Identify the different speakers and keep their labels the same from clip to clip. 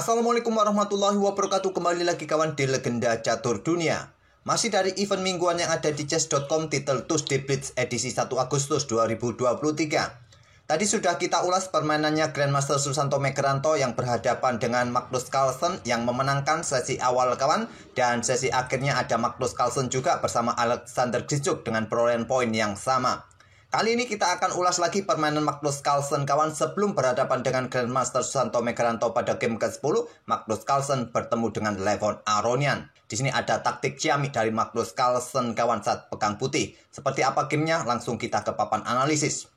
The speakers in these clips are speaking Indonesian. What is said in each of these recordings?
Speaker 1: Assalamualaikum warahmatullahi wabarakatuh. Kembali lagi kawan di Legenda Catur Dunia. Masih dari event mingguan yang ada di chess.com, titel Tuesday Blitz edisi 1 Agustus 2023. Tadi sudah kita ulas permainannya Grandmaster Susanto Megaranto yang berhadapan dengan Magnus Carlsen yang memenangkan sesi awal kawan. Dan sesi akhirnya ada Magnus Carlsen juga bersama Alexander Grischuk dengan perolehan poin yang sama. Kali ini kita akan ulas lagi permainan Magnus Carlsen kawan. Sebelum berhadapan dengan Grandmaster Susanto Megaranto pada game ke-10, Magnus Carlsen bertemu dengan Levon Aronian. Di sini ada taktik ciamik dari Magnus Carlsen kawan saat pegang putih. Seperti apa gamenya? Langsung kita ke papan analisis.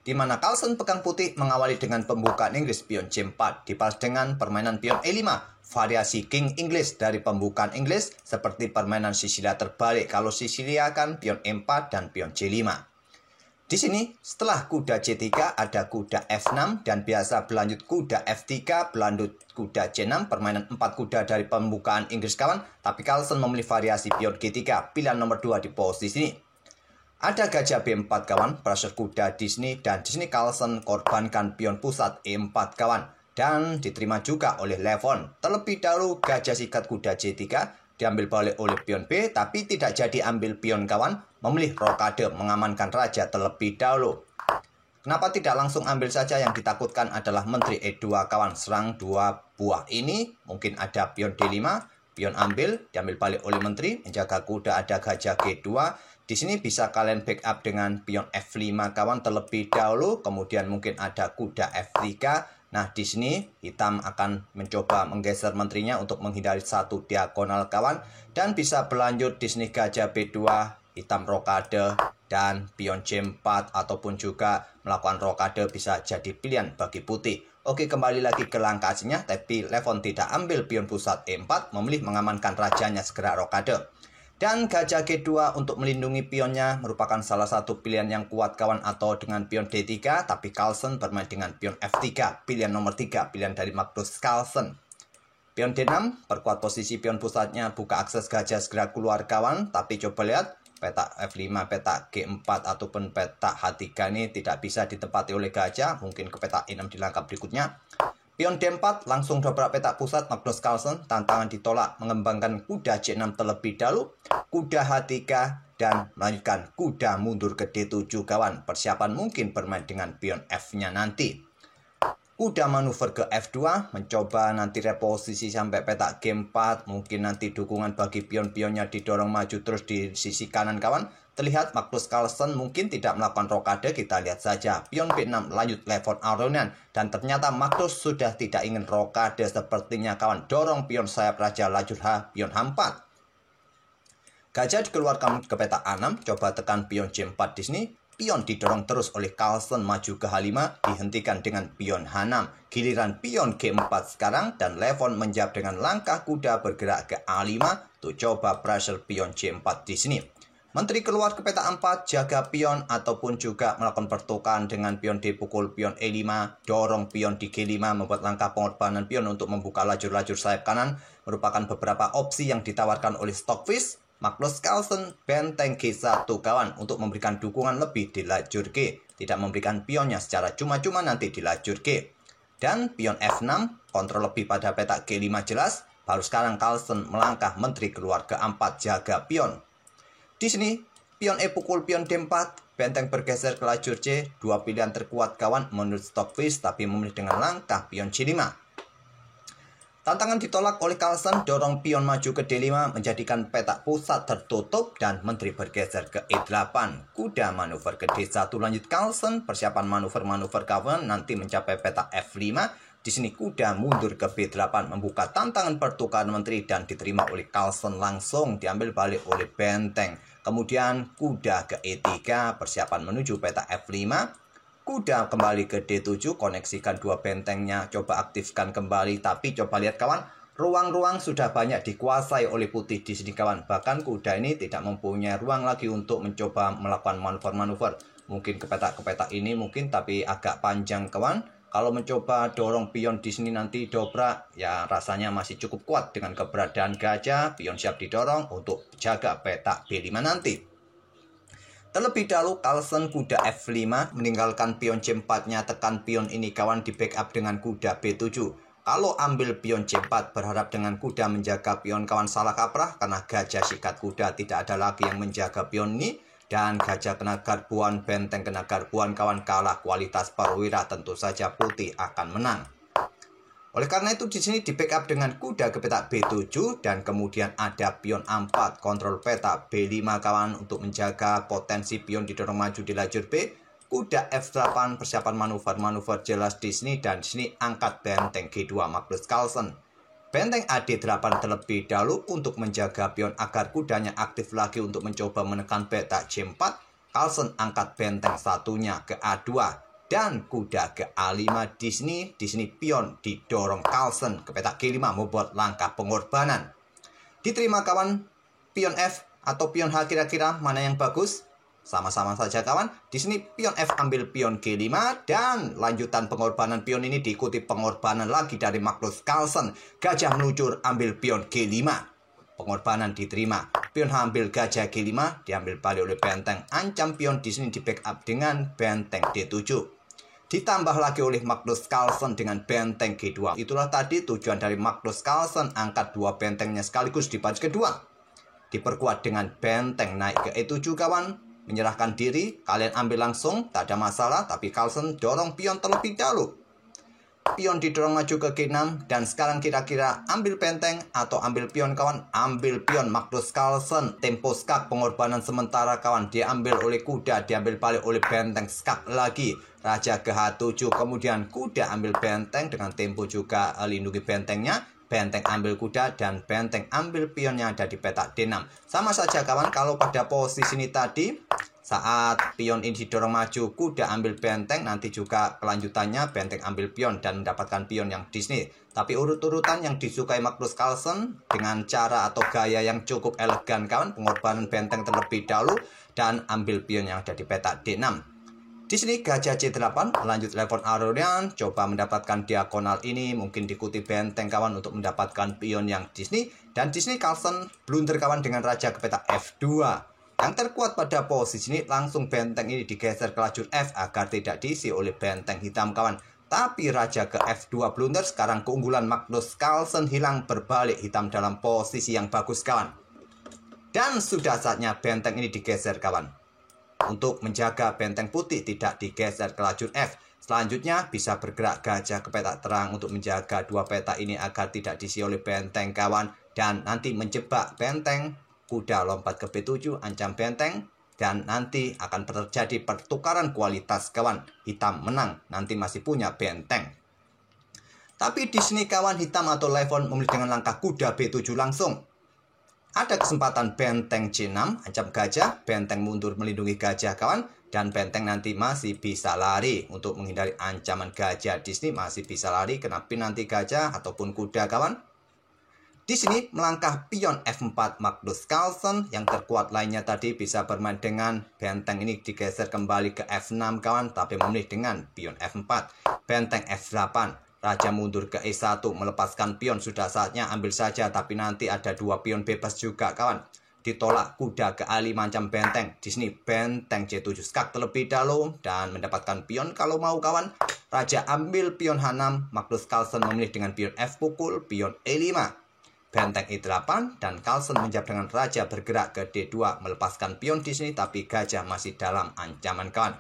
Speaker 1: Di mana Carlsen pegang putih mengawali dengan pembukaan Inggris pion C4 dibalas dengan permainan pion E5, variasi King English dari pembukaan Inggris seperti permainan Sisilia terbalik. Kalau Sisilia kan pion E4 dan pion C5. Di sini setelah kuda C3 ada kuda F6 dan biasa berlanjut kuda F3 berlanjut kuda C6, permainan 4 kuda dari pembukaan Inggris kawan. Tapi Carlsen memilih variasi pion G3, pilihan nomor 2 di posisi ini. Ada gajah B4 kawan, pressure kuda di sini, dan di sini Carlsen korbankan pion pusat E4 kawan dan diterima juga oleh Levon. Terlebih dahulu gajah sikat kuda C3 diambil balik oleh pion B, tapi tidak jadi ambil pion kawan, memilih rokade mengamankan raja terlebih dahulu. Kenapa tidak langsung ambil saja? Yang ditakutkan adalah menteri E2 kawan, serang 2 buah ini, mungkin ada pion D5, pion ambil, diambil balik oleh menteri, menjaga kuda ada gajah G2. Di sini bisa kalian backup dengan pion F5 kawan terlebih dahulu, kemudian mungkin ada kuda F3. Nah, di sini hitam akan mencoba menggeser menterinya untuk menghindari satu diagonal kawan. Dan bisa berlanjut di sini gajah B2, hitam rokade, dan pion C4 ataupun juga melakukan rokade bisa jadi pilihan bagi putih. Oke, kembali lagi ke langkah aslinya, tapi Levon tidak ambil pion pusat E4, memilih mengamankan rajanya segera rokade. Dan gajah G2 untuk melindungi pionnya merupakan salah satu pilihan yang kuat kawan, atau dengan pion D3, tapi Carlsen bermain dengan pion F3, pilihan nomor 3, pilihan dari Magnus Carlsen. Pion D6, perkuat posisi pion pusatnya, buka akses gajah segera keluar kawan, tapi coba lihat, peta F5, peta G4, ataupun peta H3 ini tidak bisa ditempati oleh gajah, mungkin ke peta E6 di langkah berikutnya. Pion D4 langsung dobrak peta pusat Magnus Carlsen, tantangan ditolak, mengembangkan kuda C6 terlebih dahulu, kuda H3, dan melanjutkan kuda mundur ke D7 kawan. Persiapan mungkin bermain dengan pion F-nya nanti. Kuda manuver ke F2, mencoba nanti reposisi sampai peta G4, mungkin nanti dukungan bagi pion-pionnya didorong maju terus di sisi kanan kawan. Terlihat Magnus Carlsen mungkin tidak melakukan rokade, kita lihat saja. Pion B6 lanjut Levon Aronian, dan ternyata Magnus sudah tidak ingin rokade sepertinya kawan. Dorong pion sayap raja lajur H, pion H4. Gajah dikeluarkan ke peta A6, coba tekan pion C4 di sini. Pion didorong terus oleh Carlsen maju ke H5, dihentikan dengan pion H6. Giliran pion G4 sekarang, dan Levon menjawab dengan langkah kuda bergerak ke A5 untuk coba pressure pion C4 di sini. Menteri keluar ke peta 4, jaga pion ataupun juga melakukan pertukaran dengan pion D pukul pion E5, dorong pion di G5, membuat langkah pengorbanan pion untuk membuka lajur-lajur sayap kanan, merupakan beberapa opsi yang ditawarkan oleh Stockfish. Magnus Carlsen benteng G1 kawan untuk memberikan dukungan lebih di lajur G, tidak memberikan pionnya secara cuma-cuma nanti di lajur G. Dan pion F6 kontrol lebih pada peta G5 jelas, baru sekarang Carlsen melangkah menteri keluar ke 4, jaga pion. Di sini, pion E pukul pion D4, benteng bergeser ke lajur C, dua pilihan terkuat kawan menurut Stockfish, tapi memilih dengan langkah pion C5. Tantangan ditolak oleh Carlsen, dorong pion maju ke D5, menjadikan peta pusat tertutup, dan menteri bergeser ke E8. Kuda manuver ke D1 lanjut Carlsen, persiapan manuver-manuver kawan nanti mencapai peta F5. Di sini kuda mundur ke B8, membuka tantangan pertukaran menteri dan diterima oleh Carlsen langsung, diambil balik oleh benteng. Kemudian kuda ke E3, persiapan menuju peta F5. Kuda kembali ke D7, koneksikan dua bentengnya, coba aktifkan kembali, tapi coba lihat kawan, ruang-ruang sudah banyak dikuasai oleh putih di sini kawan. Bahkan kuda ini tidak mempunyai ruang lagi untuk mencoba melakukan manuver-manuver. Mungkin ke peta ini mungkin, tapi agak panjang kawan. Kalau mencoba dorong pion di sini nanti dobrak, ya rasanya masih cukup kuat dengan keberadaan gajah. Pion siap didorong untuk jaga peta B5 nanti. Terlebih dahulu Carlsen kuda F5, meninggalkan pion C4-nya, tekan pion ini kawan, di backup dengan kuda B7. Kalau ambil pion C4 berharap dengan kuda menjaga pion kawan salah kaprah karena gajah sikat kuda tidak ada lagi yang menjaga pion ini. Dan gajah kena garbuan, benteng kena garbuan kawan kalah kualitas perwira, tentu saja putih akan menang. Oleh karena itu di sini di backup dengan kuda ke petak B7 dan kemudian ada pion A4 kontrol petak B5 kawan untuk menjaga potensi pion didorong maju di lajur B. Kuda F8 persiapan manuver-manuver jelas di sini dan di sini angkat benteng G2 Magnus Carlsen. Benteng AD8 terlebih dahulu untuk menjaga pion agar kudanya aktif lagi untuk mencoba menekan petak C4. Carlsen angkat benteng satunya ke A2 dan kuda ke A5 di sini pion didorong Carlsen ke petak G5 membuat langkah pengorbanan. Diterima kawan pion F atau pion H kira-kira mana yang bagus? Sama-sama saja kawan. Di sini pion F ambil pion G5 dan lanjutan pengorbanan pion ini diikuti pengorbanan lagi dari Magnus Carlsen. Gajah meluncur ambil pion G5. Pengorbanan diterima. Pion H ambil gajah G5 diambil balik oleh benteng. Ancam pion di sini di backup dengan benteng D7. Ditambah lagi oleh Magnus Carlsen dengan benteng G2. Itulah tadi tujuan dari Magnus Carlsen angkat dua bentengnya sekaligus di baris kedua. Diperkuat dengan benteng naik ke E7 kawan. Menyerahkan diri, kalian ambil langsung, tak ada masalah, tapi Carlsen dorong pion terlebih dahulu. Pion didorong maju ke G6, dan sekarang kira-kira ambil benteng atau ambil pion kawan, ambil pion Magnus Carlsen. Tempo skak pengorbanan sementara kawan, diambil oleh kuda, diambil balik oleh benteng skak lagi. Raja ke H7, kemudian kuda ambil benteng dengan tempo juga lindungi bentengnya. Benteng ambil kuda dan benteng ambil pion yang ada di petak D6. Sama saja kawan, kalau pada posisi ini tadi saat pion ini didorong maju, kuda ambil benteng, nanti juga kelanjutannya benteng ambil pion dan mendapatkan pion yang di sini. Tapi urut-urutan yang disukai Magnus Carlsen dengan cara atau gaya yang cukup elegan kawan, pengorbanan benteng terlebih dahulu dan ambil pion yang ada di petak D6. Di sini gajah C8 lanjut telepon Aurelian, coba mendapatkan diagonal ini, mungkin diikuti benteng kawan untuk mendapatkan pion yang di sini. Dan di sini Carlsen blunder kawan dengan raja ke petak F2. Yang terkuat pada posisi ini langsung benteng ini digeser ke lajur F agar tidak diisi oleh benteng hitam kawan. Tapi raja ke F2 blunder, sekarang keunggulan Magnus Carlsen hilang, berbalik hitam dalam posisi yang bagus kawan. Dan sudah saatnya benteng ini digeser kawan. Untuk menjaga benteng putih tidak digeser ke lajur F. Selanjutnya bisa bergerak gajah ke petak terang untuk menjaga dua petak ini agar tidak diisi oleh benteng kawan. Dan nanti menjebak benteng, kuda lompat ke B7, ancam benteng. Dan nanti akan terjadi pertukaran kualitas kawan. Hitam menang, nanti masih punya benteng. Tapi di sini kawan hitam atau Levon memilih dengan langkah kuda B7 langsung. Ada kesempatan benteng C6, ancam gajah, benteng mundur melindungi gajah kawan, dan benteng nanti masih bisa lari untuk menghindari ancaman gajah. Di sini masih bisa lari, kenapa nanti gajah ataupun kuda kawan. Di sini melangkah pion F4 Magnus Carlsen, yang terkuat lainnya tadi bisa bermain dengan benteng ini digeser kembali ke F6 kawan, tapi memilih dengan pion F4, benteng F8. Raja mundur ke E1, melepaskan pion, sudah saatnya ambil saja, tapi nanti ada dua pion bebas juga kawan. Ditolak kuda ke A5 ancam benteng. Di sini benteng C7 skak terlebih dahulu dan mendapatkan pion kalau mau kawan. Raja ambil pion H6, Magnus Carlsen memilih dengan pion F pukul, pion E5. Benteng E8 dan Carlsen menjawab dengan raja bergerak ke D2, melepaskan pion di sini tapi gajah masih dalam ancaman kawan.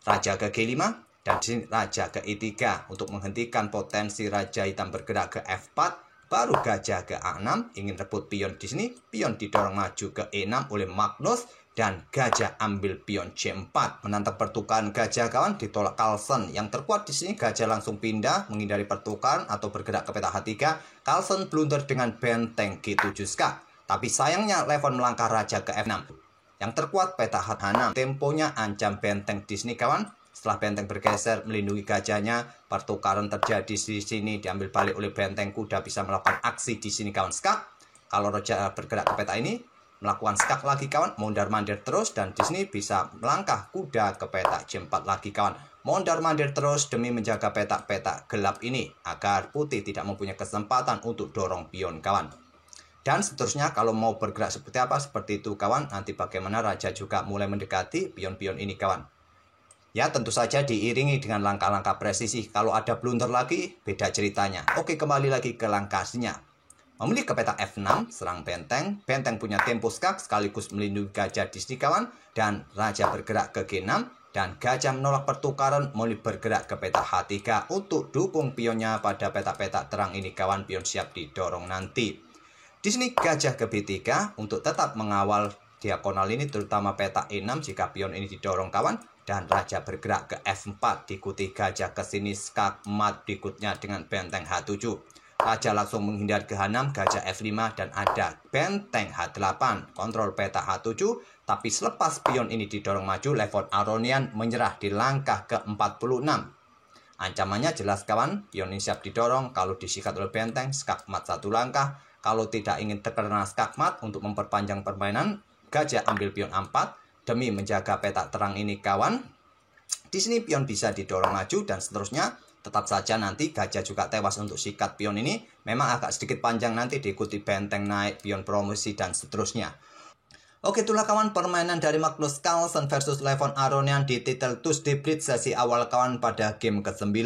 Speaker 1: Raja ke G5. Dan di sini raja ke E3 untuk menghentikan potensi raja hitam bergerak ke F4. Baru gajah ke A6 ingin rebut pion di sini. Pion didorong maju ke E6 oleh Magnus dan gajah ambil pion C4. Menantang pertukaran gajah kawan, ditolak Carlsen. Yang terkuat di sini gajah langsung pindah menghindari pertukaran atau bergerak ke petak H3. Carlsen blunder dengan benteng G7 skak. Tapi sayangnya Levon melangkah raja ke F6. Yang terkuat petak H6. Temponya ancam benteng di sini kawan. Setelah benteng bergeser melindungi gajahnya, pertukaran terjadi di sini, diambil balik oleh benteng, kuda bisa melakukan aksi di sini kawan skak. Kalau raja bergerak ke peta ini, melakukan skak lagi kawan, mondar-mandir terus, dan di sini bisa melangkah kuda ke petak C4 lagi kawan. Mondar-mandir terus demi menjaga petak-petak gelap ini agar putih tidak mempunyai kesempatan untuk dorong pion kawan. Dan seterusnya kalau mau bergerak seperti apa, seperti itu kawan. Nanti bagaimana raja juga mulai mendekati pion-pion ini kawan. Ya tentu saja diiringi dengan langkah-langkah presisi. Kalau ada blunder lagi, beda ceritanya. Oke, kembali lagi ke langkahnya. Memilih ke petak F6, serang benteng. Benteng punya tempo skak sekaligus melindungi gajah di sisi kawan. Dan raja bergerak ke G6. Dan gajah menolak pertukaran, mulai bergerak ke petak H3 untuk dukung pionnya pada petak-petak terang ini kawan. Pion siap didorong nanti. Di sini gajah ke B3 untuk tetap mengawal diagonal ini, terutama petak E6 jika pion ini didorong kawan. Dan raja bergerak ke F4, diikuti gajah ke sini skak mat, berikutnya dengan benteng H7. Raja langsung menghindar ke H6, gajah F5, dan ada benteng H8. Kontrol petak H7, tapi selepas pion ini didorong maju, Levon Aronian menyerah di langkah ke-46. Ancamannya jelas kawan, pion ini siap didorong, kalau disikat oleh benteng, skak mat satu langkah. Kalau tidak ingin terkena skak mat untuk memperpanjang permainan, gajah ambil pion A4. Demi menjaga petak terang ini kawan, di sini pion bisa didorong maju dan seterusnya. Tetap saja nanti gajah juga tewas untuk sikat pion ini. Memang agak sedikit panjang nanti, diikuti benteng naik, pion promosi dan seterusnya. Oke, itulah kawan permainan dari Magnus Carlsen versus Levon Aronian di titel Tuesday Blitz sesi awal kawan pada game ke-9.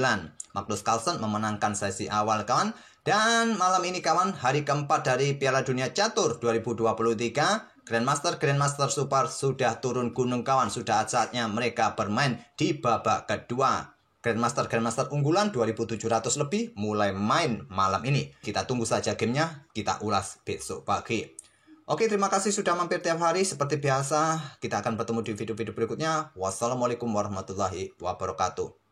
Speaker 1: Magnus Carlsen memenangkan sesi awal kawan. Dan malam ini kawan, hari keempat dari Piala Dunia Catur 2023. Grandmaster Super sudah turun gunung kawan. Sudah saatnya mereka bermain di babak kedua. Grandmaster unggulan 2700 lebih mulai main malam ini. Kita tunggu saja gamenya, kita ulas besok pagi. Oke, terima kasih sudah mampir tiap hari. Seperti biasa, kita akan bertemu di video-video berikutnya. Wassalamualaikum warahmatullahi wabarakatuh.